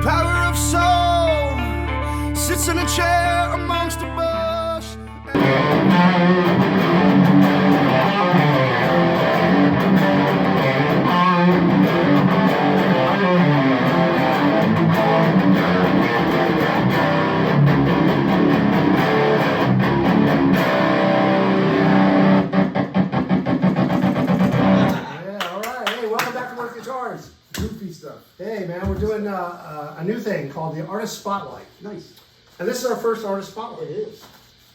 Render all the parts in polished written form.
power of soul sits in a chair amongst the bush. Hey man, we're doing a new thing called the Artist Spotlight. Nice. And this is our first Artist Spotlight. It is.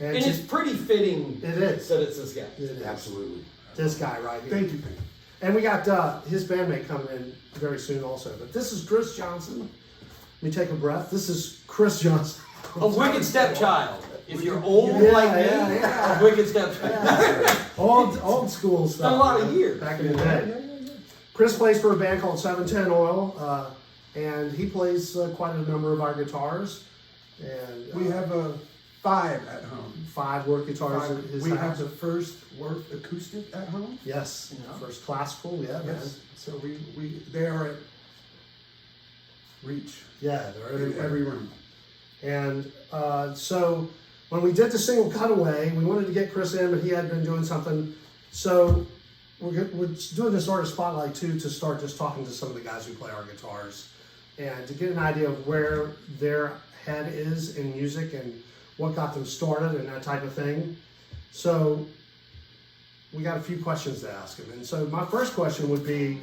And it's pretty fitting it is. that it's this guy. It is. Absolutely. This guy right here. Thank you, Pam. And we got his bandmate coming in very soon also. But this is Chris Johnson. Let me take a breath. This is Chris Johnson. A wicked stepchild. If you're old like me, a wicked stepchild. Yeah. old school stuff. A lot of years. Back in the day. Chris plays for a band called 710 Oil, and he plays quite a number of our guitars. And we have 5 at home. 5 work guitars at his we house. have the first work acoustic at home. Yes, first classical. Yeah, yes. Man. So they are at reach. Yeah, they're in every room. And so when we did the single Cutaway, we wanted to get Chris in, but he had been doing something. So we're doing this Artist Spotlight too to start just talking to some of the guys who play our guitars and to get an idea of where their head is in music and what got them started and that type of thing. So we got a few questions to ask him. And so my first question would be,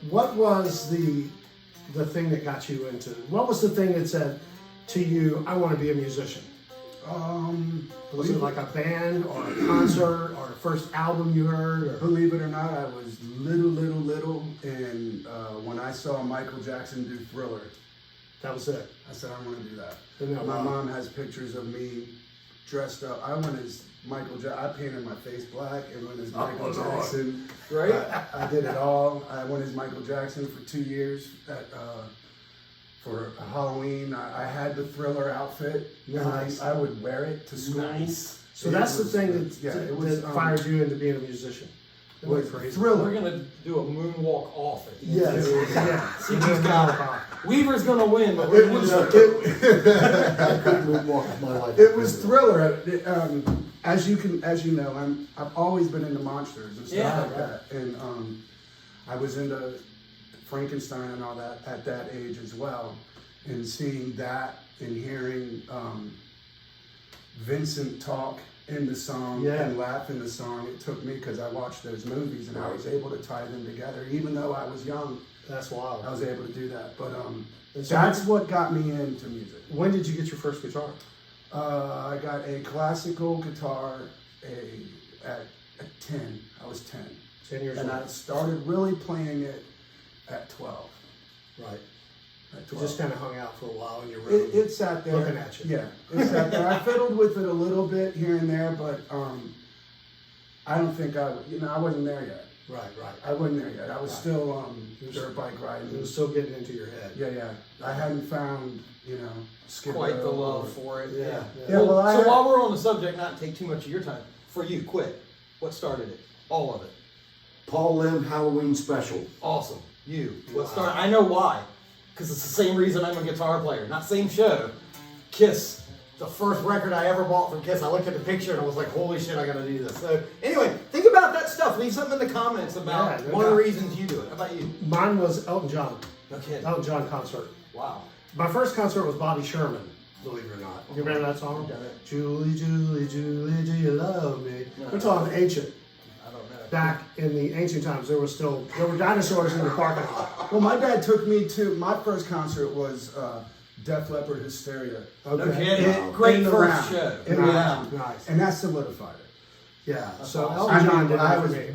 what was the thing that got you into, what was the thing that said to you, I want to be a musician? Was it like a band or a concert or a first album you heard? Or? Believe it or not, I was little, and when I saw Michael Jackson do Thriller, that was it. I said, I want to do that. My mom has pictures of me dressed up. I went as Michael Jackson. I painted my face black and went as Michael Jackson. Right? I did it all. I went as Michael Jackson for 2 years for Halloween. I had the Thriller outfit. Nice. I would wear it to school. Nice. So that's the thing that fired you into being a musician. Was Thriller. We're gonna do a moonwalk off it. Yes. Yeah. See who's got it. Weaver's gonna win, but we're gonna moonwalk my life. It was Thriller. As you know, I've always been into monsters and stuff like that, and I was into Frankenstein and all that at that age as well, and seeing that and hearing Vincent talk in the song and laugh in the song, it took me, because I watched those movies and I was able to tie them together, even though I was young. That's wild. I was able to do that, but so that's what got me into music. When did you get your first guitar? I got a classical guitar at 10. I was 10. 10 years old. And I started really playing it at 12. Right. At 12. You just kind of hung out for a while in your room. It sat there. Looking at you. Yeah, it sat there. I fiddled with it a little bit here and there, but I don't think I wasn't there yet. Right. I wasn't there yet. I was still dirt bike riding. It was still getting into your head. Yeah. I hadn't found, Skid quite Row the love for it. Yeah. Well, so while we're on the subject, not to take too much of your time, for you, quick, what started it? All of it. Paul Lim Halloween Special. Awesome. You. What started? I know why. Because it's the same reason I'm a guitar player. Not same show. Kiss. The first record I ever bought from Kiss, I looked at the picture and I was like, holy shit, I gotta do this. So anyway, think about that stuff. Leave something in the comments about one of the reasons you do it. How about you? Mine was Elton John. No kidding. Elton John concert. Wow. My first concert was Bobby Sherman, believe it or not. You remember that song? Julie, Julie, Julie, do you love me? No. We're talking ancient. I don't know. Back in the ancient times, there were dinosaurs in the parking lot. Well, my dad took me to, my first concert was Def Leppard Hysteria. Okay. No kidding. Great first show. Nice. And that solidified it. Yeah. That's so awesome. Elton John did that for me.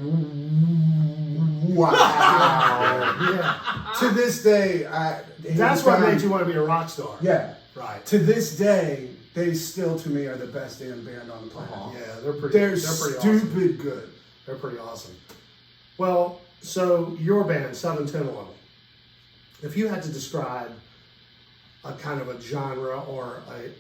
Wow. Yeah. To this day, that's what made you want to be a rock star. Yeah. Right. To this day, they still, to me, are the best damn band on the planet. Yeah, they're pretty stupid awesome. good. They're pretty awesome. Well, so your band, 710 Oil, if you had to describe a kind of a genre or a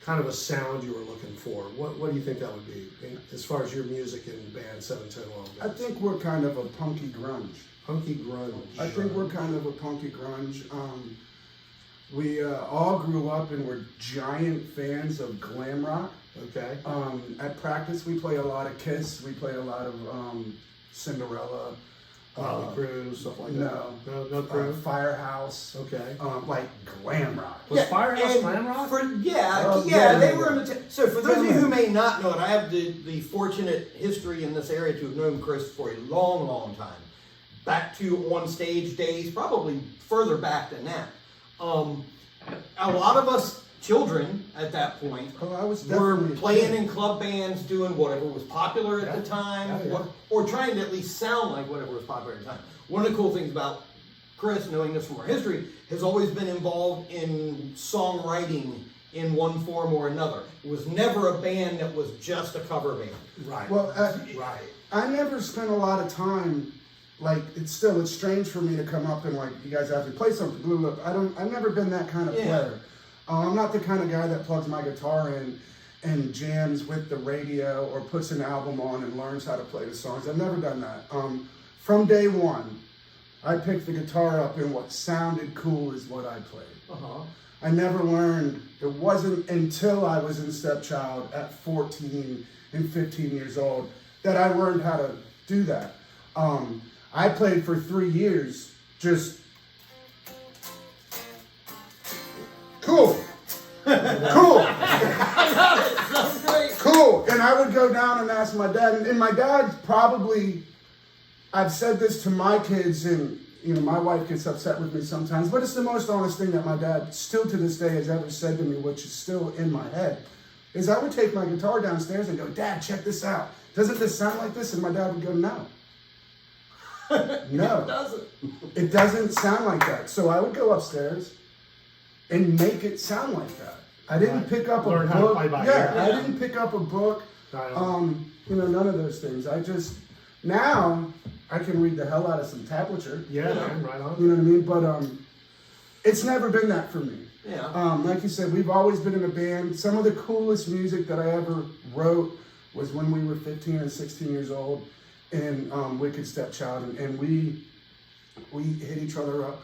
kind of a sound you were looking for, what do you think that would be as far as your music in band 710 I think we're kind of a punky grunge. Punky grunge. I think we're kind of a punky grunge. We all grew up and were giant fans of glam rock. Okay. At practice, we play a lot of Kiss. We play a lot of Cinderella. Crew, stuff like No. that. No Crew. Firehouse. Okay. Like glam rock. Was Firehouse and glam rock? They were in the. So for those of you who may not know it, I have the fortunate history in this area to have known Chris for a long, long time. Back to on stage days, probably further back than that. A lot of us children at that point I was were definitely playing in club bands, doing whatever was popular at the Yeah. time, Yeah. or trying to at least sound like whatever was popular at the time. One of the cool things about Chris, knowing this from our history, has always been involved in songwriting in one form or another. It was never a band that was just a cover band. Right. Well, right. I never spent a lot of time. Like it's strange for me to come up and like you guys have to play something. Blah, blah, blah. I've never been that kind of player. I'm not the kind of guy that plugs my guitar in and jams with the radio or puts an album on and learns how to play the songs. I've never done that. From day one, I picked the guitar up and what sounded cool is what I played. I never learned. It wasn't until I was in Stepchild at 14 and 15 years old that I learned how to do that. I played for 3 years, just cool, cool, cool. And I would go down and ask my dad, and my dad probably, I've said this to my kids, and you know, my wife gets upset with me sometimes, but it's the most honest thing that my dad still to this day has ever said to me, which is still in my head, is I would take my guitar downstairs and go, Dad, check this out. Doesn't this sound like this? And my dad would go, no. No. It doesn't. It doesn't sound like that. So I would go upstairs and make it sound like that. I didn't pick up Learn a how to book. play by Yeah, ear. I didn't pick up a book. You know, none of those things. I just, now I can read the hell out of some tablature. Yeah, man, right on. You know what I mean? But it's never been that for me. Yeah. Like you said, we've always been in a band. Some of the coolest music that I ever wrote was when we were 15 and 16 years old in Wicked Stepchild, and we hit each other up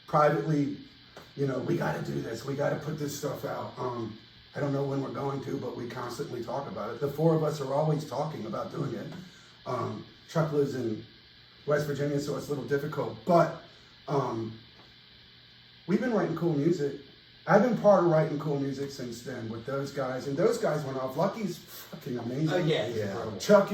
privately. You know, we got to do this. We got to put this stuff out. I don't know when we're going to, but we constantly talk about it. The four of us are always talking about doing it. Chuck lives in West Virginia, so it's a little difficult. But we've been writing cool music. I've been part of writing cool music since then with those guys, and those guys went off. Lucky's fucking amazing. Oh yeah, incredible. Chuck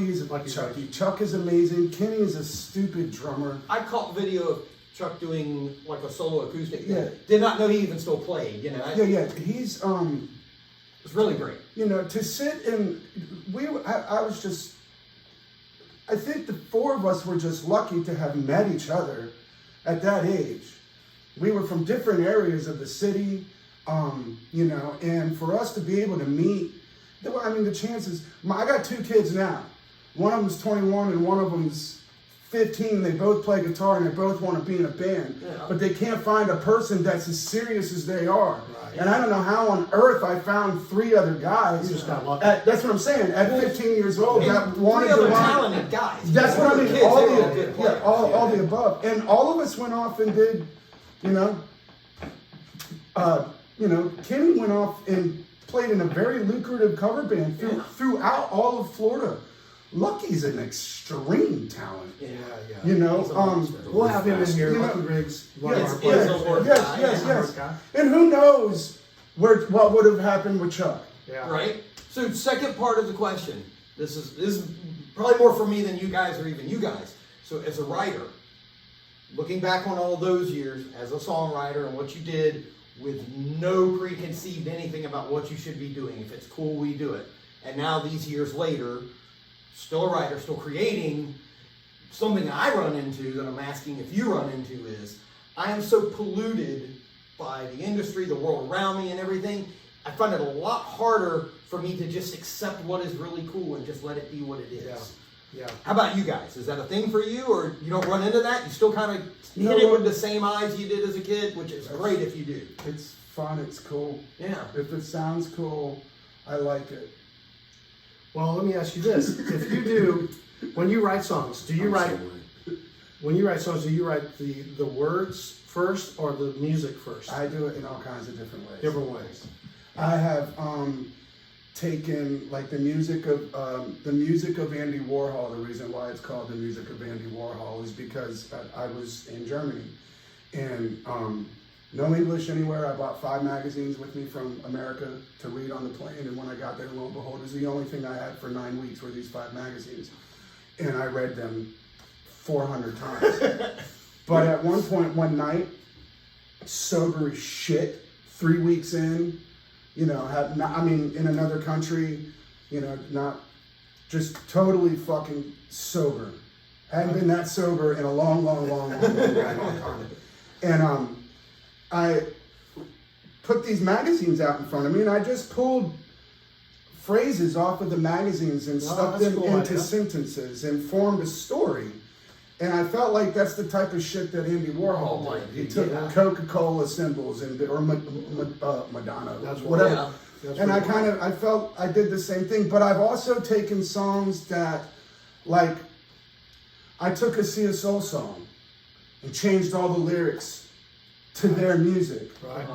is amazing. Kenny is a stupid drummer. I caught video of Chuck doing like a solo acoustic thing. Yeah. Did not know he even still played, you know. Yeah. He's It's really great. you know, to sit and I think the four of us were just lucky to have met each other at that age. We were from different areas of the city, you know, and for us to be able to meet, I mean, the chances, I got two kids now. One of them's 21 and one of them's 15. They both play guitar and they both want to be in a band, but they can't find a person that's as serious as they are. Right. And I don't know how on earth I found three other guys. You just got lucky. That's what I'm saying. At 15 years old, that wanted three to other run. talented guys. That's what I mean. Kids, All they were all good the, players. all the above, and all of us went off and did, you know. Kenny went off and played in a very lucrative cover band throughout all of Florida. Lucky's an extreme talent. Yeah. You know, He's a monster. We'll have him in here. You know, Lucky Riggs. Yes. And who knows what would have happened with Chuck? Yeah. Right? So second part of the question. This is probably more for me than you guys or even you guys. So as a writer, looking back on all those years as a songwriter and what you did with no preconceived anything about what you should be doing. If it's cool, we do it. And now these years later, still a writer, still creating, something that I run into that I'm asking if you run into is, I am so polluted by the industry, the world around me and everything, I find it a lot harder for me to just accept what is really cool and just let it be what it is. Yeah. How about you guys? Is that a thing for you, or you don't run into that? You still kind of No, hit it well- with the same eyes you did as a kid, which is great if you do. It's fun, it's cool. Yeah. If it sounds cool, I like it. Well, let me ask you this: if you do, when you write songs, do you write? When you write songs, do you write the words first or the music first? I do it in all kinds of different ways. Different ways. I have taken like the music of Andy Warhol. The reason why it's called the music of Andy Warhol is because I was in Germany and no English anywhere. I bought 5 magazines with me from America to read on the plane, and when I got there, lo and behold, it was the only thing I had for 9 weeks were these 5 magazines, and I read them 400 times. But at one point, one night, sober as shit, 3 weeks in, you know, in another country, you know, not just totally fucking sober. Hadn't been that sober in a long time. And I put these magazines out in front of me, and I just pulled phrases off of the magazines and stuck them into sentences and formed a story. And I felt like that's the type of shit that Andy Warhol did. He took Coca-Cola symbols or Madonna, whatever. And I felt I did the same thing. But I've also taken songs that, like, I took a Sia Soul song and changed all the lyrics to their music. Right.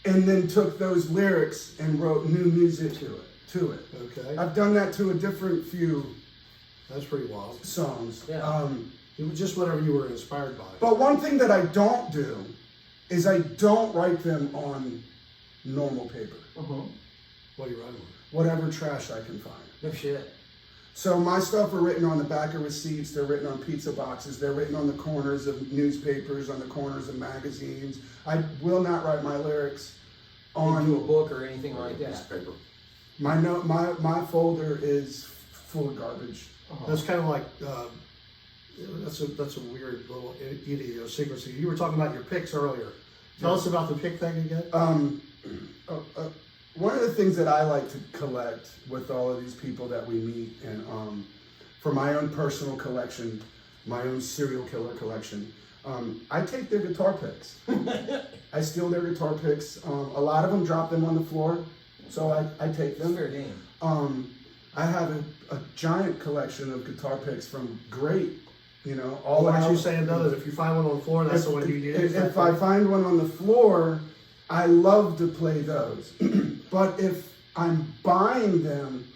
And then took those lyrics and wrote new music to it. Okay. I've done that to a different few That's pretty wild. songs. Yeah. It was just whatever you were inspired by. But one thing that I don't do is I don't write them on normal paper. What are you writing with? Whatever trash I can find. No shit. So my stuff are written on the back of receipts, they're written on pizza boxes, they're written on the corners of newspapers, on the corners of magazines. I will not write my lyrics Into a on book or anything like that. Paper. my folder is full of garbage. That's kind of like that's a weird little idiosyncrasy. You were talking about your picks earlier. Tell us about the pick thing again. One of the things that I like to collect with all of these people that we meet, and for my own personal collection, my own serial killer collection, I take their guitar picks. I steal their guitar picks. A lot of them drop them on the floor, so I take them. Fair game. I have a giant collection of guitar picks from great, you know, All what you saying does, if you find one on the floor, that's the one you use. If I find one on the floor, I love to play those. But if I'm buying them,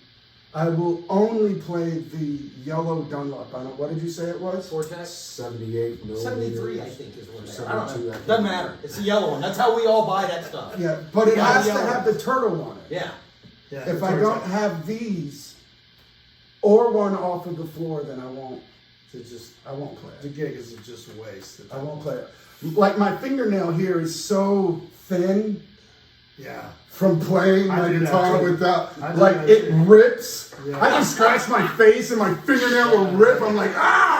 I will only play the yellow Dunlop. I don't. What did you say it was? Vortex? 78 millimeters. 73, I think, is what it is. I don't 72, know. I think. Doesn't matter. It's the yellow one. That's how we all buy that stuff. Yeah, but it Yeah, has to yellow. have the turtle on it. Yeah. Yeah, If I don't have these or one off of the floor, then I won't play the it. gig is just a waste. I won't play it. Like my fingernail here is so thin Yeah. from playing I my do that guitar too. without, I do like that it too. rips. Yeah. I can scratch my face and my fingernail will rip. I'm like,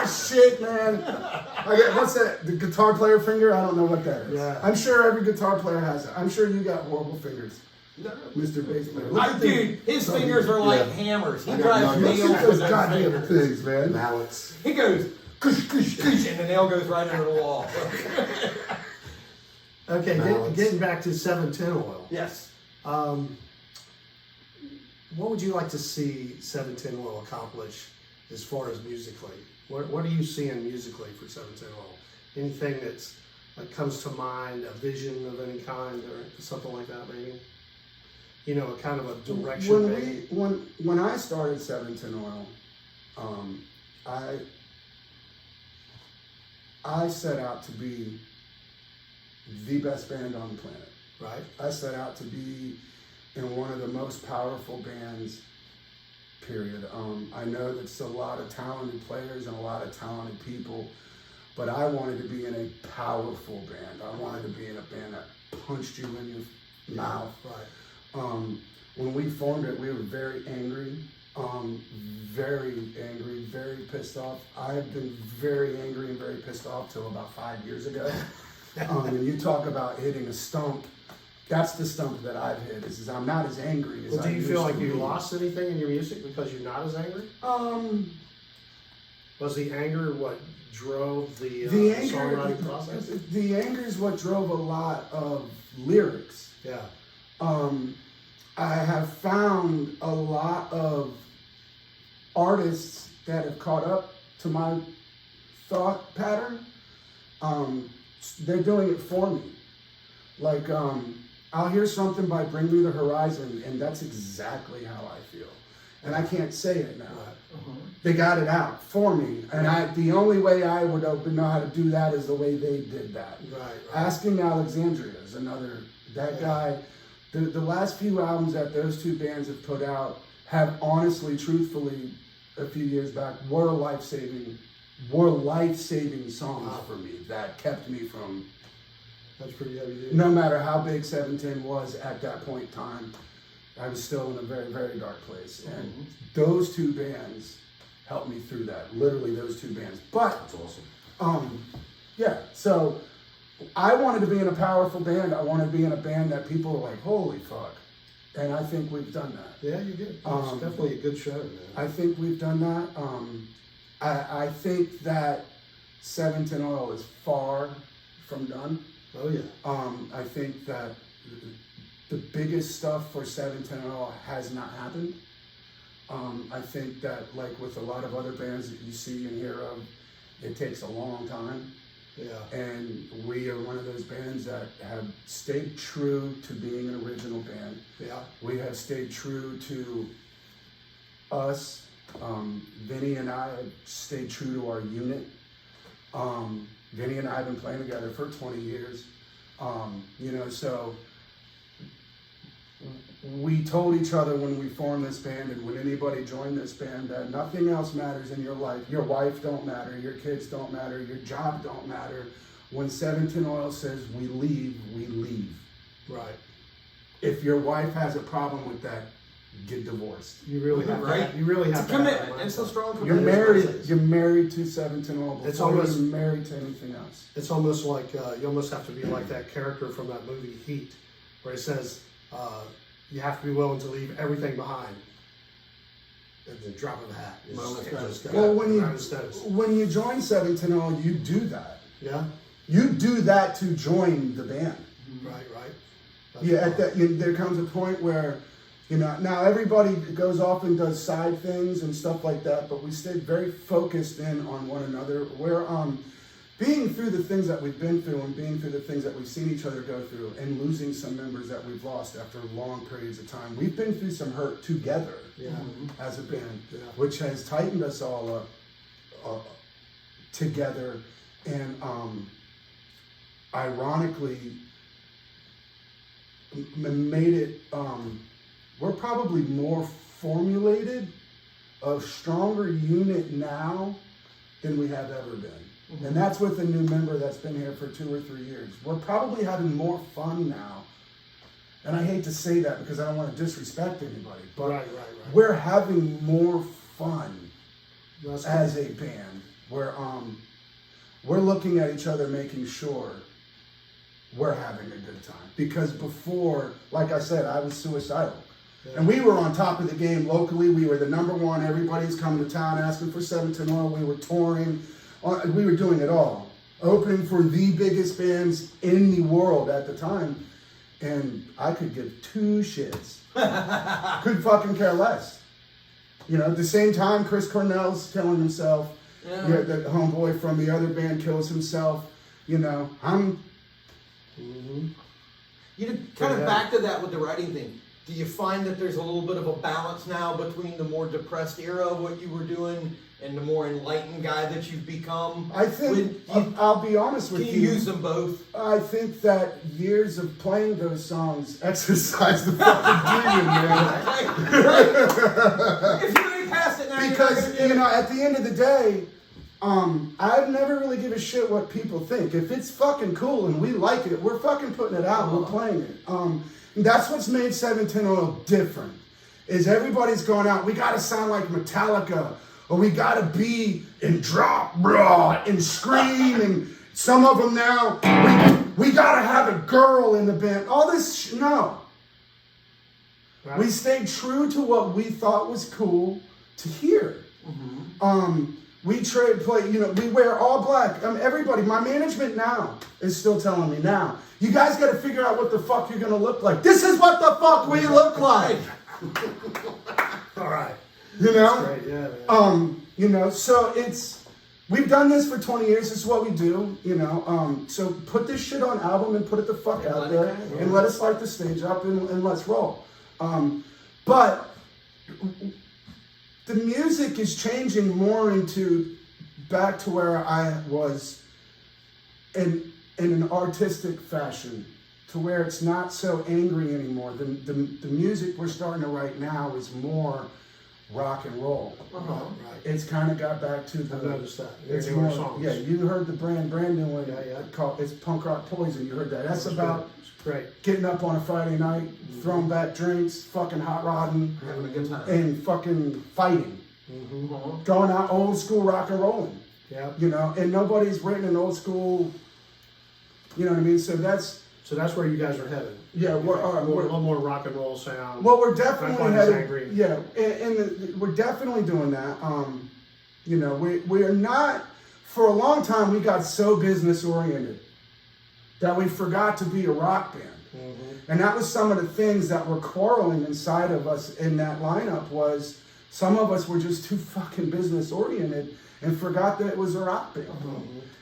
shit, man. I get, what's that? The guitar player finger? I don't know what that is. Yeah. I'm sure every guitar player has it. I'm sure you got horrible fingers, Mr. Bass Player. Look at Dude, his fingers are like hammers. He I got drives nuggets. nails Look at with those those goddamn fingers. things, man. Mallets. He goes, kush, kush, kush, and the nail goes right into the wall. Okay, Balance. getting back to 710 oil. Yes. What would you like to see 710 oil accomplish as far as musically? What are you seeing musically for 710 oil? Anything that comes to mind, a vision of any kind or something like that maybe? You know, a kind of a direction maybe? When I started 710 Oil, I set out to be the best band on the planet. Right? I set out to be in one of the most powerful bands, period. I know there's a lot of talented players and a lot of talented people, but I wanted to be in a powerful band. I wanted to be in a band that punched you in your mouth. Right. When we formed it, we were very angry, very pissed off. I have been very angry and very pissed off till about 5 years ago. And you talk about hitting a stump. That's the stump that I've hit. Is I'm not as angry as Well, do I you used feel like to you be. lost anything in your music because you're not as angry? Was the anger what drove the anger, songwriting process? The anger is what drove a lot of lyrics. Yeah. I have found a lot of artists that have caught up to my thought pattern. They're doing it for me. Like, I'll hear something by Bring Me the Horizon, and that's exactly how I feel. And I can't say it now. They got it out for me. And the only way I would know how to do that is the way they did that. Right. Asking Alexandria is another, that guy. The last few albums that those two bands have put out have honestly, truthfully, a few years back, were life-saving songs for me that kept me from, That's pretty heavy duty. no matter how big 710 was at that point in time, I was still in a very, very dark place. And those two bands helped me through that, literally those two bands. But, That's awesome. yeah, so I wanted to be in a powerful band. I wanted to be in a band that people were like, holy fuck. And I think we've done that. Yeah, you did. It's definitely a good show, man. I think we've done that. I think that 710 Oil is far from done. Oh yeah. I think that the biggest stuff for 710 Oil has not happened. I think that, like with a lot of other bands that you see and hear of, it takes a long time. Yeah. And we are one of those bands that have stayed true to being an original band. Yeah. We have stayed true to us. Vinny and I have stayed true to our unit. Vinny and I have been playing together for 20 years. So we told each other when we formed this band and when anybody joined this band that nothing else matters in your life. Your wife don't matter, your kids don't matter, your job don't matter. When 710 Oil says we leave, we leave. Right. If your wife has a problem with that, get divorced. You really have Right. to. You really have It's a to. have that commitment. It's a mindset. strong You're commitment. married to 710 Oil It's before almost- you're married to anything else. It's almost like you almost have to be like that character from that movie Heat, where it says you have to be willing to leave everything behind. At the drop of a hat. It's just go. Well, when you join 710 Oil, you do that. Yeah. You do that to join the band. Right. That's Yeah, cool. there comes a point where, now everybody goes off and does side things and stuff like that, but we stayed very focused in on one another. We're being through the things that we've been through and being through the things that we've seen each other go through and losing some members that we've lost after long periods of time. We've been through some hurt together as a band, which has tightened us all up together. And ironically, made it, we're probably more formulated, a stronger unit now than we have ever been. And that's with a new member that's been here for 2 or 3 years. We're probably having more fun now. And I hate to say that because I don't want to disrespect anybody, but Right. we're having more fun That's as a band. We're looking at each other making sure we're having a good time. Because before, like I said, I was suicidal. And we were on top of the game locally. We were the #1. Everybody's coming to town asking for 710 Oil. We were touring. We were doing it all. Opening for the biggest bands in the world at the time. And I could give 2 shits. Could fucking care less. At the same time, Chris Cornell's killing himself. Yeah. The homeboy from the other band kills himself. I'm... Kind of back to that with the writing thing. Do you find that there's a little bit of a balance now between the more depressed era of what you were doing and the more enlightened guy that you've become? I think, I'll be honest with Can you. you use them both? I think that years of playing those songs exercise the fucking demon, man. Right. If you ain't past it now, Because, you're not gonna at the end of the day, I never really give a shit what people think. If it's fucking cool and we like it, we're fucking putting it out, we're playing it. That's what's made 710 Oil different, is everybody's going out, we gotta sound like Metallica, or we gotta be and drop, and scream, and some of them now, we gotta have a girl in the band. All this, no. Right. We stayed true to what we thought was cool to hear. We play, you know, we wear all black. Everybody, my management now is still telling me now, you guys got to figure out what the fuck you're going to look like. This is what the fuck we look like. All right. You know? That's great. Yeah, man. You know, so we've done this for 20 years. This is what we do, you know. So put this shit on album and put it the fuck out there and let us light the stage up and let's roll. But the music is changing more into back to where I was in an artistic fashion, to where it's not so angry anymore. The music we're starting to write now is more rock and roll. Right. It's kind of got back to the. I've noticed that. It's Newer more, songs. yeah, you heard the brand new one. Yeah. Called it's Punk Rock Poison. You heard that? That's about Great. getting up on a Friday night, throwing back drinks, fucking hot rodding, Having a good time. and fucking fighting, going out old school rock and rolling. Yeah. You know, and nobody's written an old school. You know what I mean? So that's where you guys are headed. yeah. a We're little more rock and roll sound. well, we're Not definitely quite as headed. angry. Yeah, we're definitely doing that. You know, we are not. For a long time, we got so business oriented that we forgot to be a rock band. And that was some of the things that were quarreling inside of us in that lineup. Was some of us were just too fucking business oriented and forgot that it was a rock band.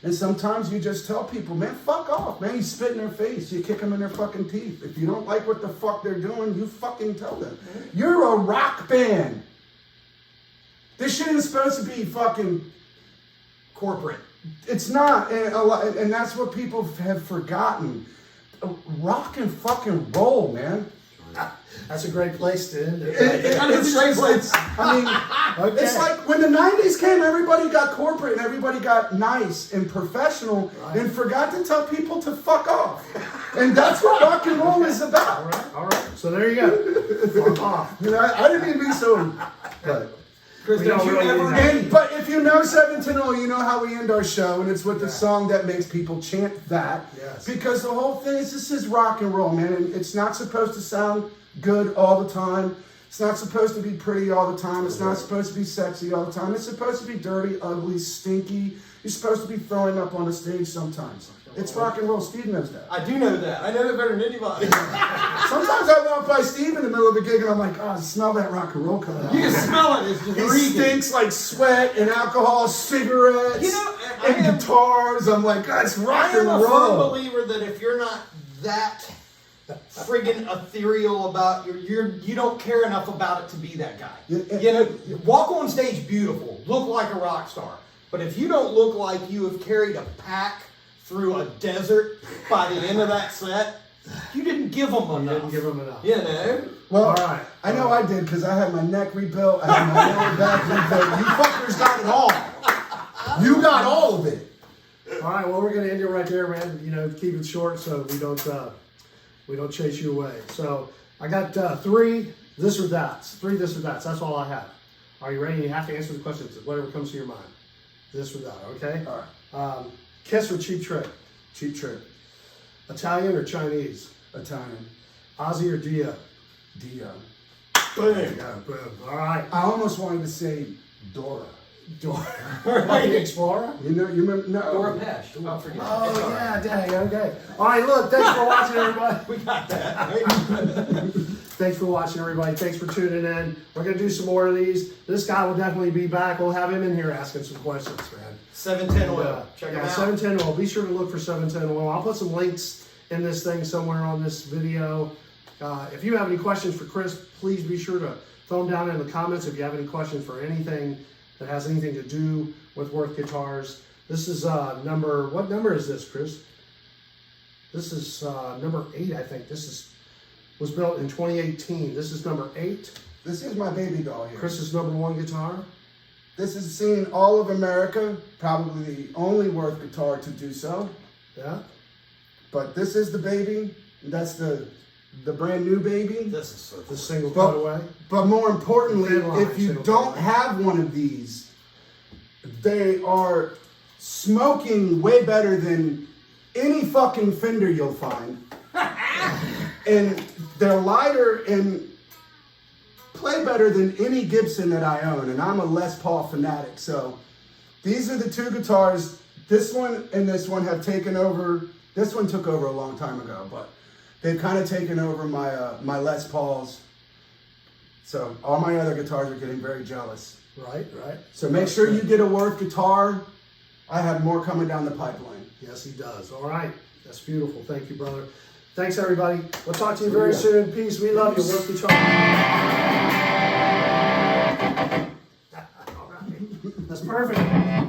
And sometimes you just tell people, man, fuck off, man. You spit in their face, you kick them in their fucking teeth. If you don't like what the fuck they're doing, you fucking tell them. You're a rock band. This shit is supposed to be fucking Corporate. It's not, and that's what people have forgotten. Rock and fucking roll, man. That's a great place to end it. It's a great place. I mean, Okay. it's like when the 90s came, everybody got corporate and everybody got nice and professional and forgot to tell people to fuck off. And that's what rock and roll is about. All right. So there you go. Fuck off. You know, I didn't mean to be so. But, Chris, We don't don't you really ever need that. but if you know 710, you know how we end our show, and it's with the song that makes people chant that. Yes. Because the whole thing is, this is rock and roll, man, and it's not supposed to sound good all the time. It's not supposed to be pretty all the time. It's not supposed to be sexy all the time. It's supposed to be dirty, ugly, stinky. You're supposed to be throwing up on the stage sometimes. It's rock and roll. Steve knows that. I do know that. I know that better than anybody. Sometimes I walk by Steve in the middle of a gig and I'm like, oh, I smell that rock and roll coming out. You can smell it. It's just He reeking. stinks like sweat and alcohol, cigarettes, You know, and guitars. I'm like, God, it's rock I and am a firm roll. believer that if you're not that friggin' ethereal about you don't care enough about it to be that guy. Yeah, You know, walk on stage beautiful, look like a rock star. But if you don't look like you have carried a pack through a desert by the end of that set, you didn't give them enough. Didn't give them enough. You know? Well, All right. I know I did because I had my neck rebuilt, I had my lower back rebuilt. You fuckers got it all. You got all of it. All right. Well, we're gonna end it right there, man. You know, keep it short so we don't chase you away. So I got three this or that's. That's all I have. Are you ready? You have to answer the questions. Whatever comes to your mind. This or that. Okay. All right. Kiss or Cheap Trick? Cheap Trick. Italian or Chinese? Italian. Ozzy or Dio? Dio. Boom. Boom. All right. I almost wanted to say Dora. The Explorer? You remember? No. Or a Pesh. Oh, forget it. Oh, yeah, dang, okay. All right, look, thanks for watching, everybody. We got that. Thanks for watching, everybody. Thanks for tuning in. We're going to do some more of these. This guy will definitely be back. We'll have him in here asking some questions, man. 710 oil. Check them Yeah, out. 710 oil. Be sure to look for 710 oil. I'll put some links in this thing somewhere on this video. If you have any questions for Chris, please be sure to throw them down in the comments if you have any questions for anything that has anything to do with Worth Guitars. This is what number is this, Chris? This is number 8, I think. Was built in 2018. This is number 8. This is my baby doll here. Chris's number 1 guitar. This is seen all of America, probably the only Worth guitar to do so. Yeah. But this is the baby. That's the brand new baby. This is so The cool. single But- cutaway. But more importantly, Thin line, if you single don't thin line. have one of these, they are smoking way better than any fucking Fender you'll find. And they're lighter and play better than any Gibson that I own. And I'm a Les Paul fanatic, so These are the two guitars. This one and this one have taken over. This one took over a long time ago, but they've kind of taken over my Les Pauls. So all my other guitars are getting very jealous. Right. So make sure you get a Worth guitar. I have more coming down the pipeline. Yes, he does. All right. That's beautiful. Thank you, brother. Thanks, everybody. We'll talk to you very soon. Peace. We love you. Worth guitar. All right. That's perfect.